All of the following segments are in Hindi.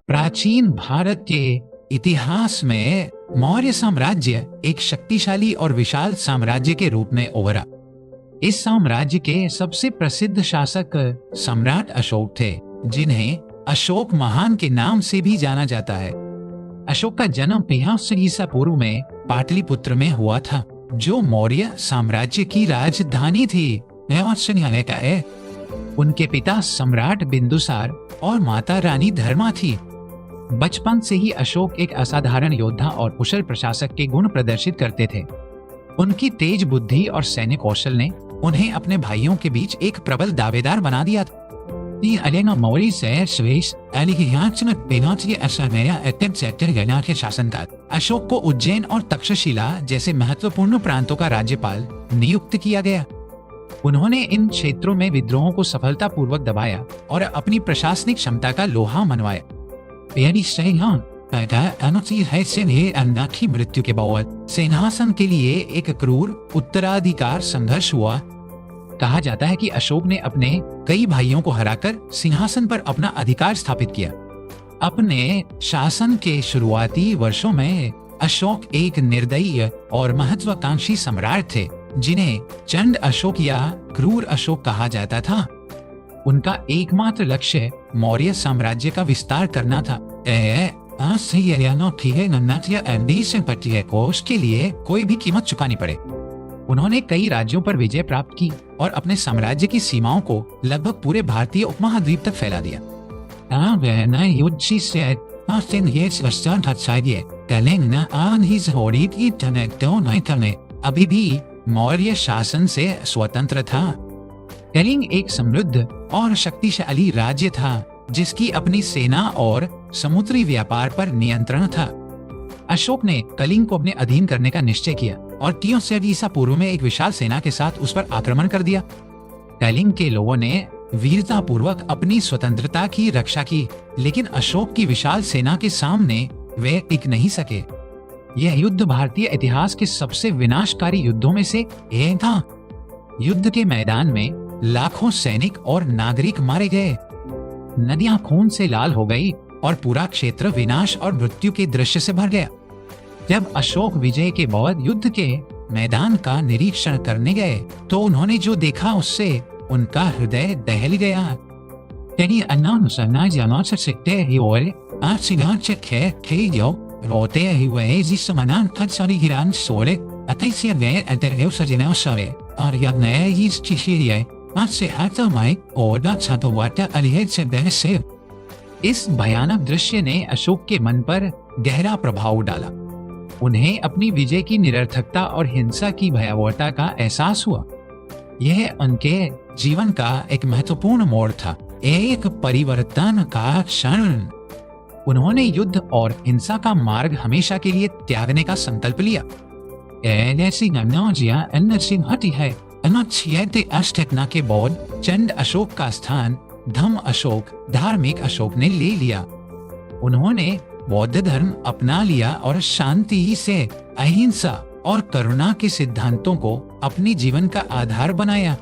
प्राचीन भारत के इतिहास में मौर्य साम्राज्य एक शक्तिशाली और विशाल साम्राज्य के रूप में उभरा। इस साम्राज्य के सबसे प्रसिद्ध शासक सम्राट अशोक थे, जिन्हें अशोक महान के नाम से भी जाना जाता है। अशोक का जन्म 500 ईसा पूर्व में पाटलिपुत्र में हुआ था, जो मौर्य साम्राज्य की राजधानी थी। उनके पिता सम्राट बिंदुसार और माता रानी धर्मा थी। बचपन से ही अशोक एक असाधारण योद्धा और कुशल प्रशासक के गुण प्रदर्शित करते थे। उनकी तेज बुद्धि और सैन्य कौशल ने उन्हें अपने भाइयों के बीच एक प्रबल दावेदार बना दिया था। के शासनकाल अशोक को उज्जैन और तक्षशिला जैसे महत्वपूर्ण प्रांतों का राज्यपाल नियुक्त किया गया। उन्होंने इन क्षेत्रों में विद्रोहों को सफलतापूर्वक दबाया और अपनी प्रशासनिक क्षमता का लोहा मनवाया। मृत्यु के बाद सिंहासन के लिए एक क्रूर उत्तराधिकार संघर्ष हुआ। कहा जाता है कि अशोक ने अपने कई भाइयों को हराकर सिंहासन पर अपना अधिकार स्थापित किया। अपने शासन के शुरुआती वर्षों में अशोक एक निर्दयी और महत्वाकांक्षी सम्राट थे, जिन्हें चंड अशोक या क्रूर अशोक कहा जाता था। उनका एकमात्र लक्ष्य मौर्य साम्राज्य का विस्तार करना था। उसके लिए कोई भी कीमत चुकानी पड़े। उन्होंने कई राज्यों पर विजय प्राप्त की और अपने साम्राज्य की सीमाओं को लगभग पूरे भारतीय उपमहाद्वीप तक फैला दिया। अभी भी मौर्य शासन से स्वतंत्र था। कलिंग एक समृद्ध और शक्तिशाली राज्य था, जिसकी अपनी सेना और समुद्री व्यापार पर नियंत्रण था। अशोक ने कलिंग को अपने अधीन करने का निश्चय किया और 300 ईसा पूर्व में एक विशाल सेना के साथ उस पर आक्रमण कर दिया। कलिंग के लोगों ने वीरतापूर्वक अपनी स्वतंत्रता की रक्षा की, लेकिन अशोक की विशाल सेना के सामने वे टिक नहीं सके। यह युद्ध भारतीय इतिहास के सबसे विनाशकारी युद्धों में से एक था। युद्ध के मैदान में लाखों सैनिक और नागरिक मारे गए, नदियां खून से लाल हो गई और पूरा क्षेत्र विनाश और मृत्यु के दृश्य से भर गया। जब अशोक विजय के बाद युद्ध के मैदान का निरीक्षण करने गए, तो उन्होंने जो देखा उससे उनका हृदय दहल गया। रोते हुए जिस मनान खत्सरी गिरान सोले अतैसे वे अतरेव सजना सरे और यह नए इस चिशिरिये आज से आता माइक और दाचा तो वाटा अलिहेड से बहसे। इस भयानक दृश्य ने अशोक के मन पर गहरा प्रभाव डाला। उन्हें अपनी विजय की निरर्थकता और हिंसा की भयावहता का एहसास हुआ। यह उनके जीवन का एक महत्वपूर्ण मोड़ था, एक परिवर्तन का क्षण। उन्होंने युद्ध और हिंसा का मार्ग हमेशा के लिए त्यागने का संकल्प लिया। के बाद चंड अशोक का स्थान धम्म अशोक, धार्मिक अशोक ने ले लिया। उन्होंने बौद्ध धर्म अपना लिया और शांति से अहिंसा और करुणा के सिद्धांतों को अपनी जीवन का आधार बनाया।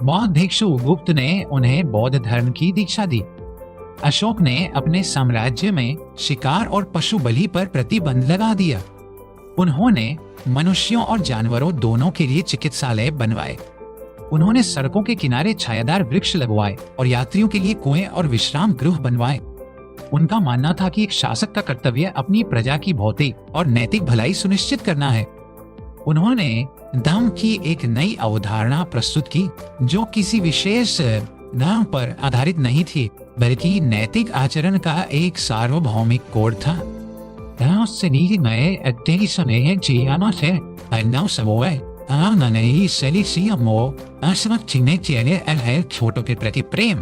बौद्ध भिक्षु गुप्त ने उन्हें बौद्ध धर्म की दीक्षा दी। अशोक ने अपने साम्राज्य में शिकार और पशु बलि पर प्रतिबंध लगा दिया। उन्होंने मनुष्यों और जानवरों दोनों के लिए चिकित्सालय बनवाए। उन्होंने सड़कों के किनारे छायादार वृक्ष लगवाए और यात्रियों के लिए कुएं और विश्राम गृह बनवाए। उनका मानना था कि एक शासक का कर्तव्य अपनी प्रजा की भौतिक और नैतिक भलाई सुनिश्चित करना है। उन्होंने धम्म की एक नई अवधारणा प्रस्तुत की, जो किसी विशेष धर्म पर आधारित नहीं थी, बल्कि नैतिक आचरण का एक सार्वभौमिक कोड था। छोटों के प्रति प्रेम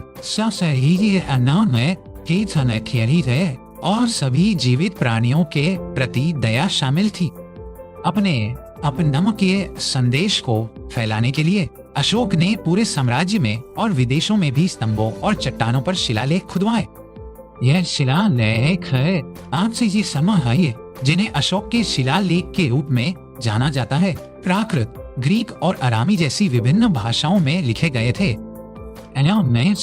और सभी जीवित प्राणियों के प्रति दया शामिल थी। अपने धम्म के संदेश को फैलाने के लिए अशोक ने पूरे साम्राज्य में और विदेशों में भी स्तंभों और चट्टानों पर शिलालेख खुदवाए। यह शिलालेख है आपसे ये समाहाय, जिन्हें अशोक के शिलालेख के रूप में जाना जाता है, प्राकृत, ग्रीक और अरामी जैसी विभिन्न भाषाओं में लिखे गए थे। नए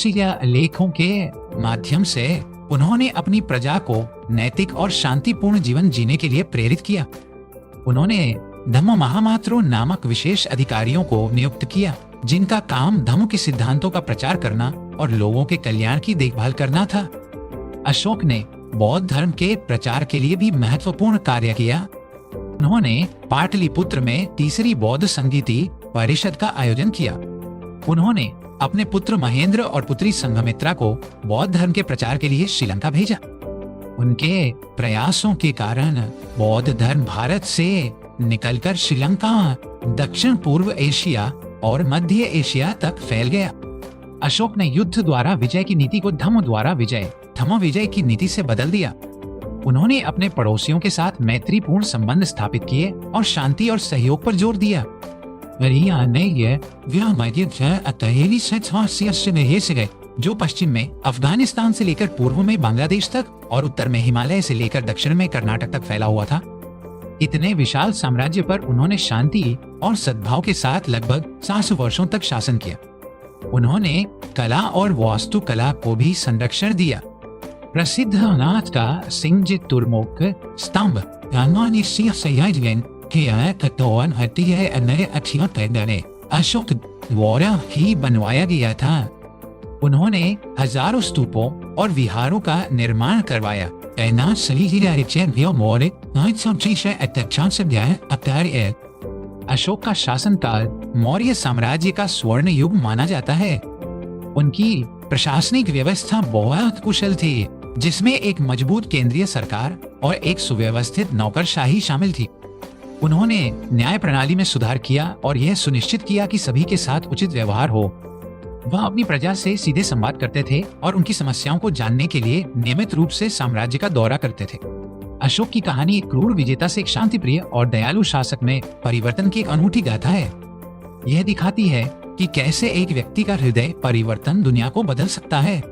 लेखों के माध्यम से उन्होंने अपनी प्रजा को नैतिक और शांतिपूर्ण जीवन जीने के लिए प्रेरित किया। उन्होंने धम्म महामात्रो नामक विशेष अधिकारियों को नियुक्त किया, जिनका काम धम्म के सिद्धांतों का प्रचार करना और लोगों के कल्याण की देखभाल करना था। अशोक ने बौद्ध धर्म के प्रचार के लिए भी महत्वपूर्ण कार्य किया। उन्होंने पाटलिपुत्र में तीसरी बौद्ध संगीति परिषद का आयोजन किया। उन्होंने अपने पुत्र महेंद्र और पुत्री संघमित्रा को बौद्ध धर्म के प्रचार के लिए श्रीलंका भेजा। उनके प्रयासों के कारण बौद्ध धर्म भारत से निकलकर श्रीलंका, दक्षिण पूर्व एशिया और मध्य एशिया तक फैल गया। अशोक ने युद्ध द्वारा विजय की नीति को धम्म द्वारा विजय, धम्म विजय की नीति से बदल दिया। उन्होंने अपने पड़ोसियों के साथ मैत्रीपूर्ण संबंध स्थापित किए और शांति और सहयोग पर जोर दिया। जो पश्चिम में अफगानिस्तान से लेकर पूर्व में बांग्लादेश तक और उत्तर में हिमालय से लेकर दक्षिण में कर्नाटक तक फैला हुआ था। इतने विशाल साम्राज्य पर उन्होंने शांति और सद्भाव के साथ लगभग 700 वर्षों तक शासन किया। उन्होंने कला और वास्तुकला को भी संरक्षण दिया। प्रसिद्ध नाथ का सिंह तुर्मुख स्तंभ अशोक द्वारा ही बनवाया गया था। उन्होंने हजारों स्तूपों और विहारों का निर्माण करवाया। अशोक का शासनकाल मौर्य साम्राज्य का स्वर्ण युग माना जाता है। उनकी प्रशासनिक व्यवस्था बहुत कुशल थी, जिसमें एक मजबूत केंद्रीय सरकार और एक सुव्यवस्थित नौकरशाही शामिल थी। उन्होंने न्याय प्रणाली में सुधार किया और यह सुनिश्चित किया कि सभी के साथ उचित व्यवहार हो। वह अपनी प्रजा से सीधे संवाद करते थे और उनकी समस्याओं को जानने के लिए नियमित रूप से साम्राज्य का दौरा करते थे। अशोक की कहानी एक क्रूर विजेता से एक शांतिप्रिय और दयालु शासक में परिवर्तन की एक अनूठी गाथा है। यह दिखाती है कि कैसे एक व्यक्ति का हृदय परिवर्तन दुनिया को बदल सकता है।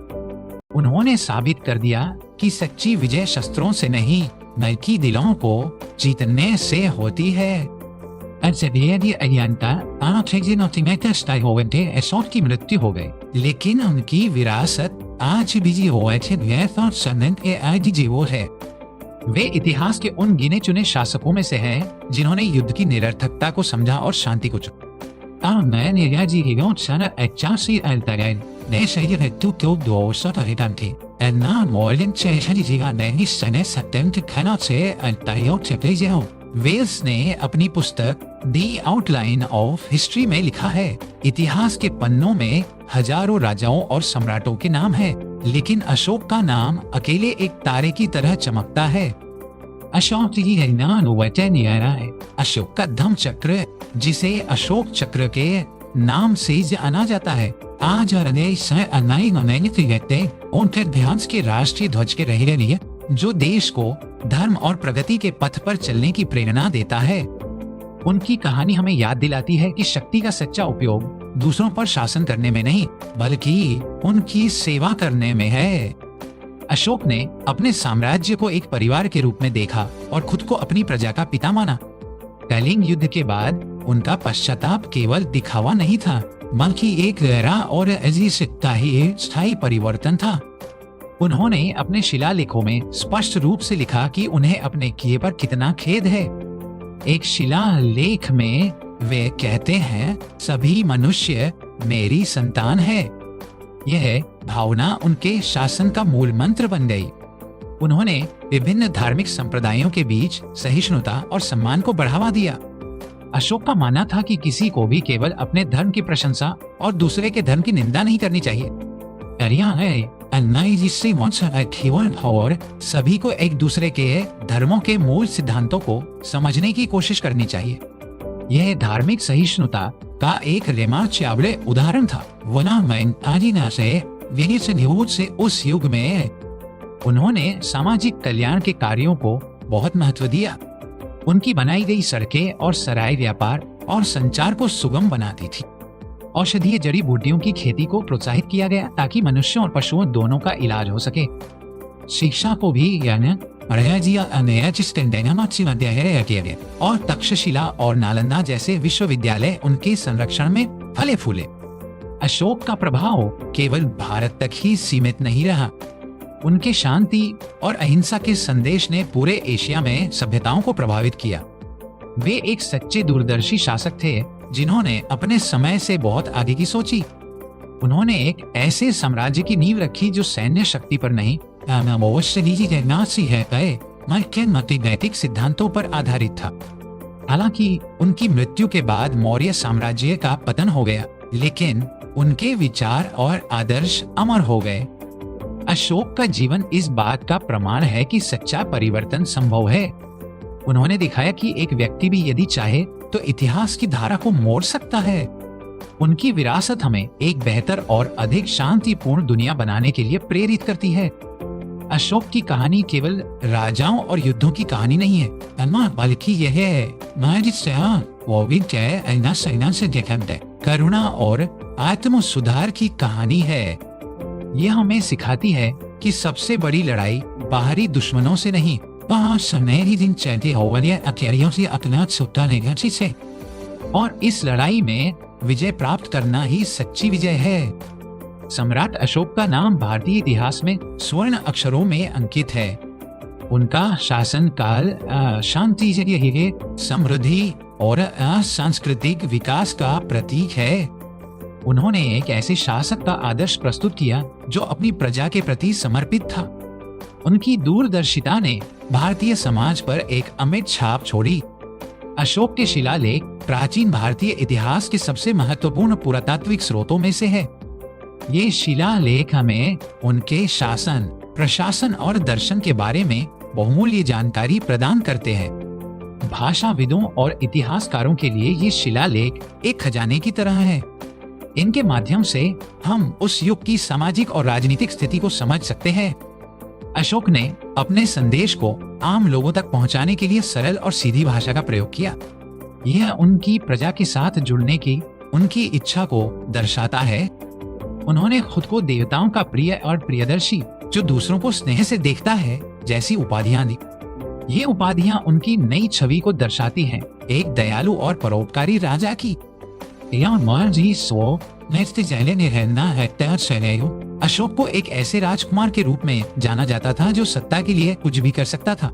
उन्होंने साबित कर दिया कि सच्ची विजय शस्त्रों से नहीं, बल्कि दिलों को जीतने से होती है। अशोक की मृत्यु हो गई, लेकिन उनकी विरासत आज भी जीवो है। वे इतिहास के उन गिने चुने शासकों में से हैं जिन्होंने युद्ध की निरर्थकता को समझा और शांति को चुना। वेल्स ने अपनी पुस्तक दी आउटलाइन ऑफ हिस्ट्री में लिखा है, इतिहास के पन्नों में हजारों राजाओं और सम्राटों के नाम है, लेकिन अशोक का नाम अकेले एक तारे की तरह चमकता है। अशोक का धम्म चक्र, जिसे अशोक चक्र के नाम से जाना जाता है, आज के राष्ट्रीय ध्वज के रहे लिए जो देश को धर्म और प्रगति के पथ पर चलने की प्रेरणा देता है। उनकी कहानी हमें याद दिलाती है कि शक्ति का सच्चा उपयोग दूसरों पर शासन करने में नहीं, बल्कि उनकी सेवा करने में है। अशोक ने अपने साम्राज्य को एक परिवार के रूप में देखा और खुद को अपनी प्रजा का पिता माना। कलिंग युद्ध के बाद उनका पश्चाताप केवल दिखावा नहीं था, बल्कि एक गहरा और स्थायी परिवर्तन था। उन्होंने अपने शिलालेखों में स्पष्ट रूप से लिखा कि उन्हें अपने किए पर कितना खेद है। एक शिलालेख में वे कहते हैं, सभी मनुष्य मेरी संतान है। यह भावना उनके शासन का मूल मंत्र बन गई। उन्होंने विभिन्न धार्मिक संप्रदायों के बीच सहिष्णुता और सम्मान को बढ़ावा दिया। अशोक का मानना था कि किसी को भी केवल अपने धर्म की प्रशंसा और दूसरे के धर्म की निंदा नहीं करनी चाहिए। और सभी को एक दूसरे के धर्मों के मूल सिद्धांतों को समझने की कोशिश करनी चाहिए। यह धार्मिक सहिष्णुता का एक रेमाचावले उदाहरण था। से उस युग में उन्होंने सामाजिक कल्याण के कार्यों को बहुत महत्व दिया। उनकी बनाई गई सड़कें और सराय व्यापार और संचार को सुगम बनाती थी। औषधीय जड़ी बूटियों की खेती को प्रोत्साहित किया गया ताकि मनुष्यों और पशुओं दोनों का इलाज हो सके। शिक्षा को भी और तक्षशिला और नालंदा जैसे विश्वविद्यालय उनके संरक्षण में फले फूले। अशोक का प्रभाव केवल भारत तक ही सीमित नहीं रहा। उनके शांति और अहिंसा के संदेश ने पूरे एशिया में सभ्यताओं को प्रभावित किया। वे एक सच्चे दूरदर्शी शासक थे जिन्होंने अपने समय से बहुत आगे की सोची। उन्होंने एक ऐसे साम्राज्य की नींव रखी जो सैन्य शक्ति पर नहीं नैतिक सिद्धांतों पर आधारित था। हालांकि उनकी मृत्यु के बाद मौर्य साम्राज्य का पतन हो गया, लेकिन उनके विचार और आदर्श अमर हो गए। अशोक का जीवन इस बात का प्रमाण है कि सच्चा परिवर्तन संभव है। उन्होंने दिखाया कि एक व्यक्ति भी यदि चाहे तो इतिहास की धारा को मोड़ सकता है। उनकी विरासत हमें एक बेहतर और अधिक शांतिपूर्ण दुनिया बनाने के लिए प्रेरित करती है। अशोक की कहानी केवल राजाओं और युद्धों की कहानी नहीं है, बल्कि यह है करुणा और आत्म सुधार की कहानी है। यह हमें सिखाती है कि सबसे बड़ी लड़ाई बाहरी दुश्मनों से नहीं, और इस लड़ाई में विजय प्राप्त करना ही सच्ची विजय है। सम्राट अशोक का नाम भारतीय इतिहास में स्वर्ण अक्षरों में अंकित है। उनका शासन काल शांति, समृद्धि और सांस्कृतिक विकास का प्रतीक है। उन्होंने एक ऐसे शासक का आदर्श प्रस्तुत किया जो अपनी प्रजा के प्रति समर्पित था। उनकी दूरदर्शिता ने भारतीय समाज पर एक अमिट छाप छोड़ी। अशोक के शिलालेख प्राचीन भारतीय इतिहास के सबसे महत्वपूर्ण पुरातात्विक स्रोतों में से है। ये शिलालेख हमें उनके शासन, प्रशासन और दर्शन के बारे में बहुमूल्य जानकारी प्रदान करते हैं। भाषाविदों और इतिहासकारों के लिए ये शिलालेख एक खजाने की तरह है। इनके माध्यम से हम उस युग की सामाजिक और राजनीतिक स्थिति को समझ सकते हैं। अशोक ने अपने संदेश को आम लोगों तक पहुंचाने के लिए सरल और सीधी भाषा का प्रयोग किया। यह उनकी प्रजा के साथ जुड़ने की उनकी इच्छा को दर्शाता है। उन्होंने खुद को देवताओं का प्रिय और प्रियदर्शी, जो दूसरों को स्नेह से देखता है, जैसी उपाधियां दी। ये उपाधियां उनकी नई छवि को दर्शाती हैं, एक दयालु और परोपकारी राजा की। अशोक को एक ऐसे राजकुमार के रूप में जाना जाता था जो सत्ता के लिए कुछ भी कर सकता था।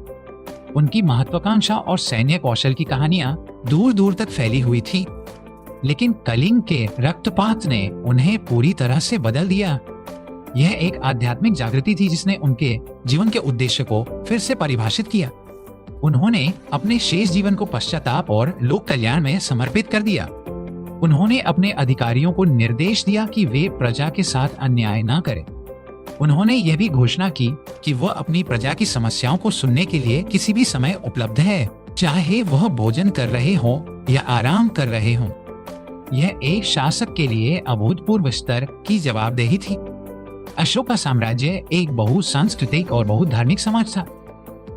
उनकी महत्वाकांक्षा और सैन्य कौशल की कहानियां दूर दूर तक फैली हुई थी, लेकिन कलिंग के रक्तपात ने उन्हें पूरी तरह से बदल दिया। यह एक आध्यात्मिक जागृति थी जिसने उनके जीवन के उद्देश्य को फिर से परिभाषित किया। उन्होंने अपने शेष जीवन को पश्चाताप और लोक कल्याण में समर्पित कर दिया। उन्होंने अपने अधिकारियों को निर्देश दिया कि वे प्रजा के साथ अन्याय न करें। उन्होंने यह भी घोषणा की कि वह अपनी प्रजा की समस्याओं को सुनने के लिए किसी भी समय उपलब्ध है, चाहे वह भोजन कर रहे हों या आराम कर रहे हों। यह एक शासक के लिए अभूतपूर्व स्तर की जवाबदेही थी। अशोक का साम्राज्य एक बहुसांस्कृतिक और बहुधार्मिक समाज था।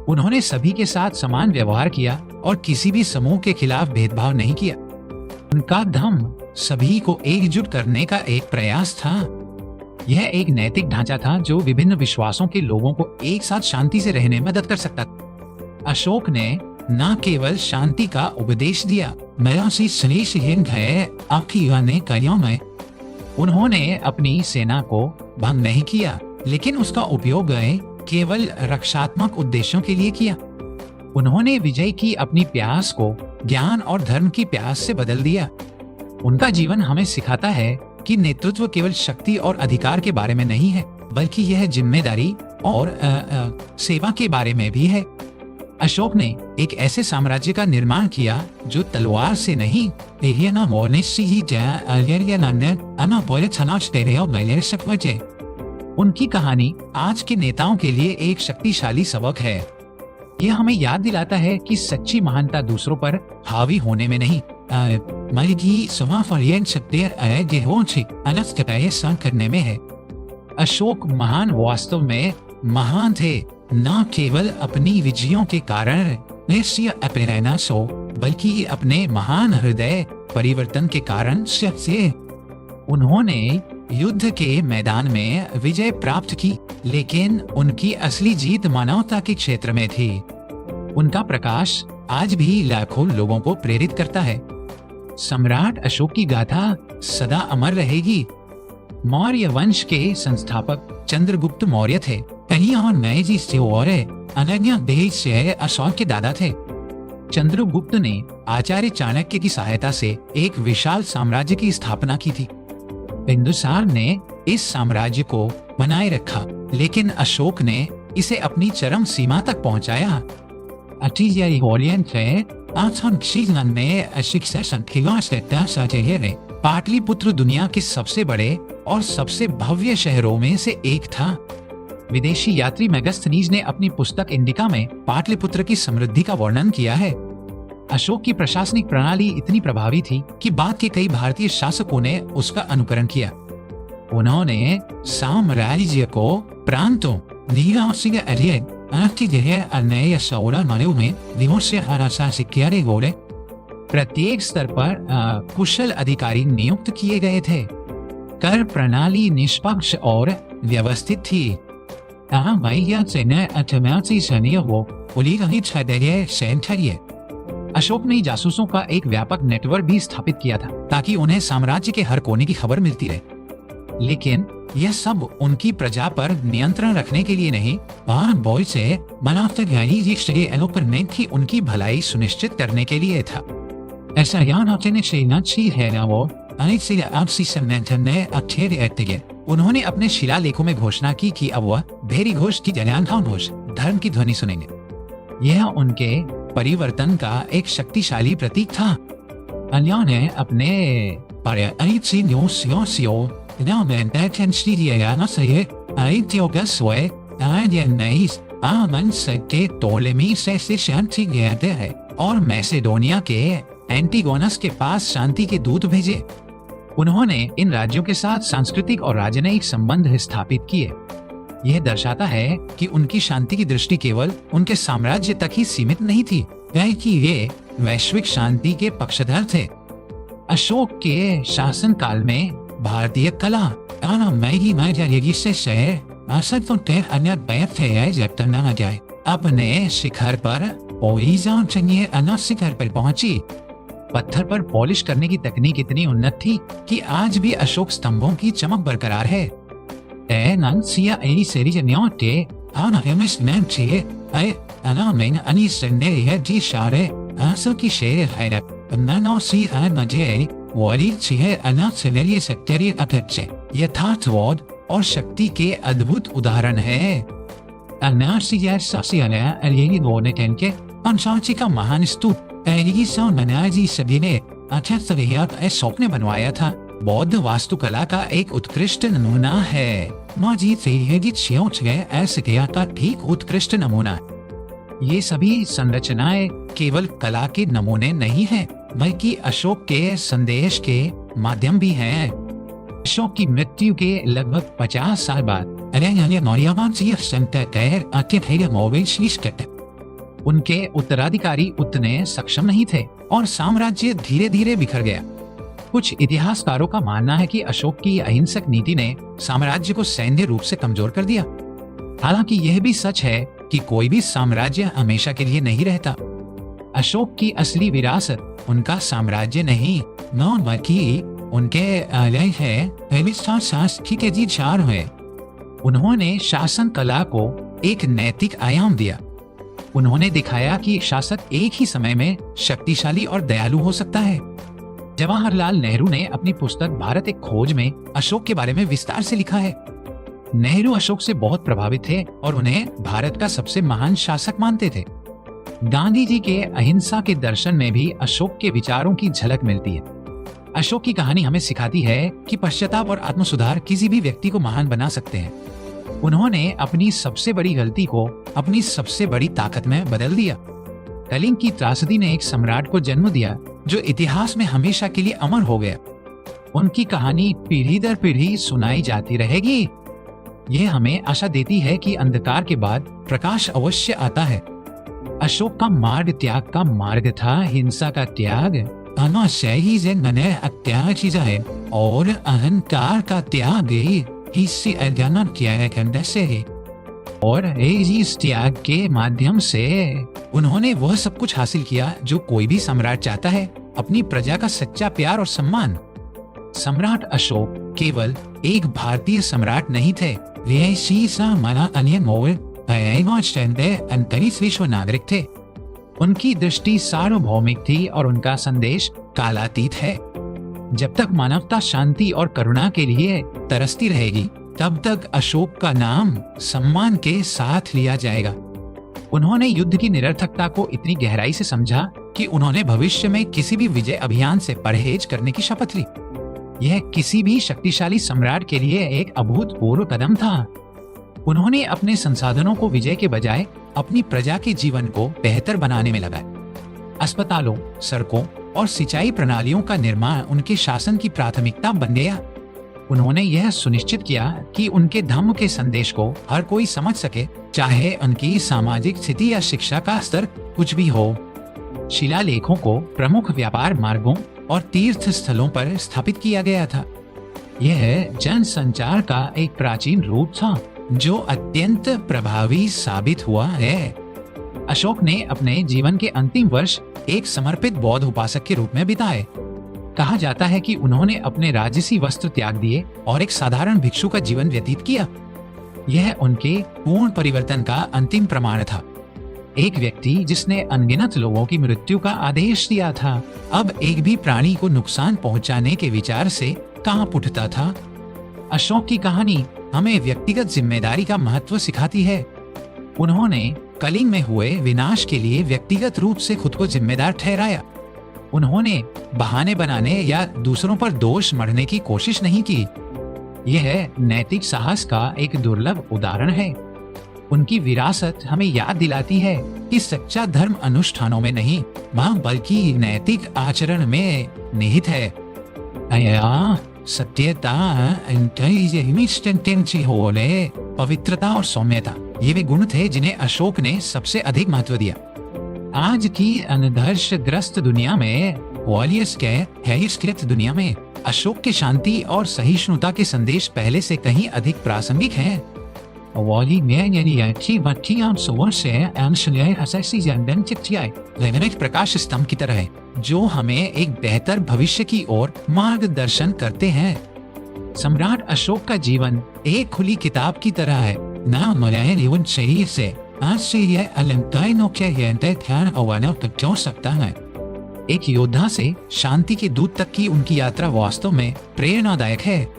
उन्होंने सभी के साथ समान व्यवहार किया और किसी भी समूह के खिलाफ भेदभाव नहीं किया। उनका धम्म सभी को एकजुट करने का एक प्रयास था। यह एक नैतिक ढांचा था जो विभिन्न विश्वासों के लोगों को एक साथ शांति से रहने में मदद कर सकता था। अशोक ने न केवल शांति का उपदेश दिया, उन्होंने अपनी सेना को भंग नहीं किया, लेकिन उसका उपयोग केवल रक्षात्मक उद्देश्यों के लिए किया। उन्होंने विजय की अपनी प्यास को ज्ञान और धर्म की प्यास से बदल दिया। उनका जीवन हमें सिखाता है कि नेतृत्व केवल शक्ति और अधिकार के बारे में नहीं है, बल्कि यह जिम्मेदारी और सेवा के बारे में भी है। अशोक ने एक ऐसे साम्राज्य का निर्माण किया जो तलवार से नहीं, उनकी कहानी आज के नेताओं के लिए एक शक्तिशाली सबक है। यह हमें याद दिलाता है कि सच्ची महानता दूसरों पर हावी होने में नहीं, करने में है। अशोक महान वास्तव में महान थे, न केवल अपनी विजयों के कारण, बल्कि अपने महान हृदय परिवर्तन के कारण से। उन्होंने युद्ध के मैदान में विजय प्राप्त की, लेकिन उनकी असली जीत मानवता के क्षेत्र में थी। उनका प्रकाश आज भी लाखों लोगों को प्रेरित करता है। सम्राट अशोक की गाथा सदा अमर रहेगी, मौर्य वंश के संस्थापक चंद्रगुप्त मौर्य थे। कहीं और नए जी से और अनन्य देश से अशोक के दादा थे। चंद्रगुप्त ने आचार्य चाणक्य की सहायता से एक विशाल साम्राज्य की स्थापना की थी। बिंदुसार ने इस साम्राज्य को बनाए रखा, लेकिन अशोक ने इसे अपनी चरम सीमा तक पहुंचाया। पाटलिपुत्र दुनिया के सबसे बड़े और सबसे भव्य शहरों में से एक था। विदेशी यात्री मेगास्थनीज ने अपनी पुस्तक इंडिका में पाटलिपुत्र की समृद्धि का वर्णन किया है। अशोक की प्रशासनिक प्रणाली इतनी प्रभावी थी कि बाद के कई भारतीय शासकों ने उसका अनुकरण किया। उन्होंने साम्राज्य को प्रांतों प्रत्येक स्तर पर कुशल अधिकारी नियुक्त किए गए थे। कर प्रणाली निष्पक्ष और व्यवस्थित थी। अशोक ने जासूसों का एक व्यापक नेटवर्क भी स्थापित किया था ताकि उन्हें साम्राज्य के हर कोने की खबर मिलती रहे। लेकिन यह सब उनकी प्रजा पर नियंत्रण रखने के लिए नहीं, की उनकी भलाई सुनिश्चित करने के लिए था। ऐसा उन्होंने अपने शिलालेखों में घोषणा की कि अब वह भेरी घोष की जनांखान घोष धर्म की ध्वनि सुनेंगे। यह उनके परिवर्तन का एक शक्तिशाली प्रतीक था। अन्यों ने अपने और मैसेडोनिया के एंटीगोनस के पास शांति के दूत भेजे। उन्होंने इन राज्यों के साथ सांस्कृतिक और राजनयिक संबंध स्थापित किए। यह दर्शाता है कि उनकी शांति की दृष्टि केवल उनके साम्राज्य तक ही सीमित नहीं थी, बल्कि वे वैश्विक शांति के पक्षधर थे। अशोक के शासन काल में भारतीय कला अपने शिखर पर पहुंची। पत्थर पर पॉलिश करने की तकनीक इतनी उन्नत थी कि आज भी अशोक स्तंभों की चमक बरकरार है। यथार्थवाद और शक्ति के अद्भुत उदाहरण है। का महान स्तूप अशोक ने बनवाया था। बौद्ध वास्तुकला का एक उत्कृष्ट नमूना है। ठीक उत्कृष्ट नमूना। ये सभी संरचनाएं केवल कला के नमूने नहीं हैं, बल्कि अशोक के संदेश के माध्यम भी हैं। अशोक की मृत्यु के लगभग 50 साल बाद उनके उत्तराधिकारी उतने सक्षम नहीं थे और साम्राज्य धीरे धीरे बिखर गया। कुछ इतिहासकारों का मानना है कि अशोक की अहिंसक नीति ने साम्राज्य को सैन्य रूप से कमजोर कर दिया। हालांकि यह भी सच है कि कोई भी साम्राज्य हमेशा के लिए नहीं रहता। अशोक की असली विरासत उनका साम्राज्य नहीं, बल्कि उनके है। उन्होंने शासन कला को एक नैतिक आयाम दिया। उन्होंने दिखाया कि शासक एक ही समय में शक्तिशाली और दयालु हो सकता है। जवाहरलाल नेहरू ने अपनी पुस्तक भारत एक खोज में अशोक के बारे में विस्तार से लिखा है। नेहरू अशोक से बहुत प्रभावित थे और उन्हें भारत का सबसे महान शासक मानते थे। गांधी जी के अहिंसा के दर्शन में भी अशोक के विचारों की झलक मिलती है। अशोक की कहानी हमें सिखाती है कि पश्चाताप और आत्मसुधार किसी भी व्यक्ति को महान बना सकते हैं। उन्होंने अपनी सबसे बड़ी गलती को अपनी सबसे बड़ी ताकत में बदल दिया। कलिंग की त्रासदी ने एक सम्राट को जन्म दिया जो इतिहास में हमेशा के लिए अमर हो गया। उनकी कहानी पीढ़ी दर पीढ़ी सुनाई जाती रहेगी। यह हमें आशा देती है कि अंधकार के बाद प्रकाश अवश्य आता है। अशोक का मार्ग त्याग का मार्ग था, हिंसा का त्याग और अहंकार का त्याग और इस त्याग के माध्यम से उन्होंने वह सब कुछ हासिल किया जो कोई भी सम्राट चाहता है, अपनी प्रजा का सच्चा प्यार और सम्मान। सम्राट अशोक केवल एक भारतीय सम्राट नहीं थे, वे शीशा माना अन्य मोल अंतरिक्ष विश्व नागरिक थे। उनकी दृष्टि सार्वभौमिक थी और उनका संदेश कालातीत है। जब तक मानवता शांति और करुणा के लिए तरसती रहेगी, तब तक अशोक का नाम सम्मान के साथ लिया जाएगा। उन्होंने युद्ध की निरर्थकता को इतनी गहराई से समझा कि उन्होंने भविष्य में किसी भी विजय अभियान से परहेज करने की शपथ ली। यह किसी भी शक्तिशाली सम्राट के लिए एक अभूतपूर्व कदम था। उन्होंने अपने संसाधनों को विजय के बजाय अपनी प्रजा के जीवन को बेहतर बनाने में लगाया। अस्पतालों, सड़कों और सिंचाई प्रणालियों का निर्माण उनके शासन की प्राथमिकता बन गया। उन्होंने यह सुनिश्चित किया कि उनके धम्म के संदेश को हर कोई समझ सके, चाहे उनकी सामाजिक स्थिति या शिक्षा का स्तर कुछ भी हो। शिलालेखों को प्रमुख व्यापार मार्गों और तीर्थ स्थलों पर स्थापित किया गया था। यह जनसंचार का एक प्राचीन रूप था जो अत्यंत प्रभावी साबित हुआ है। अशोक ने अपने जीवन के अंतिम वर्ष एक समर्पित बौद्ध उपासक के रूप में बिताए। कहा जाता है कि उन्होंने अपने राजसी वस्त्र त्याग दिए और एक साधारण भिक्षु का जीवन व्यतीत किया। यह उनके पूर्ण परिवर्तन का अंतिम प्रमाण था। एक व्यक्ति जिसने अनगिनत लोगों की मृत्यु का आदेश दिया था, अब एक भी प्राणी को नुकसान पहुंचाने के विचार से कांप उठता था। अशोक की कहानी हमें व्यक्तिगत जिम्मेदारी का महत्व सिखाती है। उन्होंने कलिंग में हुए विनाश के लिए व्यक्तिगत रूप से खुद को जिम्मेदार ठहराया। उन्होंने बहाने बनाने या दूसरों पर दोष मढ़ने की कोशिश नहीं की। यह नैतिक साहस का एक दुर्लभ उदाहरण है। उनकी विरासत हमें याद दिलाती है कि सच्चा धर्म अनुष्ठानों में नहीं, बल्कि नैतिक आचरण में निहित है। सत्यता, पवित्रता और सौम्यता, ये वे गुण थे जिन्हें अशोक ने सबसे अधिक महत्व दिया। आज की अनदर्शग्रस्त दुनिया में, वॉलियर्स दुनिया में अशोक के शांति और सहिष्णुता के संदेश पहले से कहीं अधिक प्रासंगिक हैं। प्रकाश स्तंभ की तरह है जो हमें एक बेहतर भविष्य की ओर मार्गदर्शन करते हैं। सम्राट अशोक का जीवन एक खुली किताब की तरह है। जीवन शरीर से आज से यह तक जोड़ सकता है। एक योद्धा से शांति के दूत तक की उनकी यात्रा वास्तव में प्रेरणादायक है।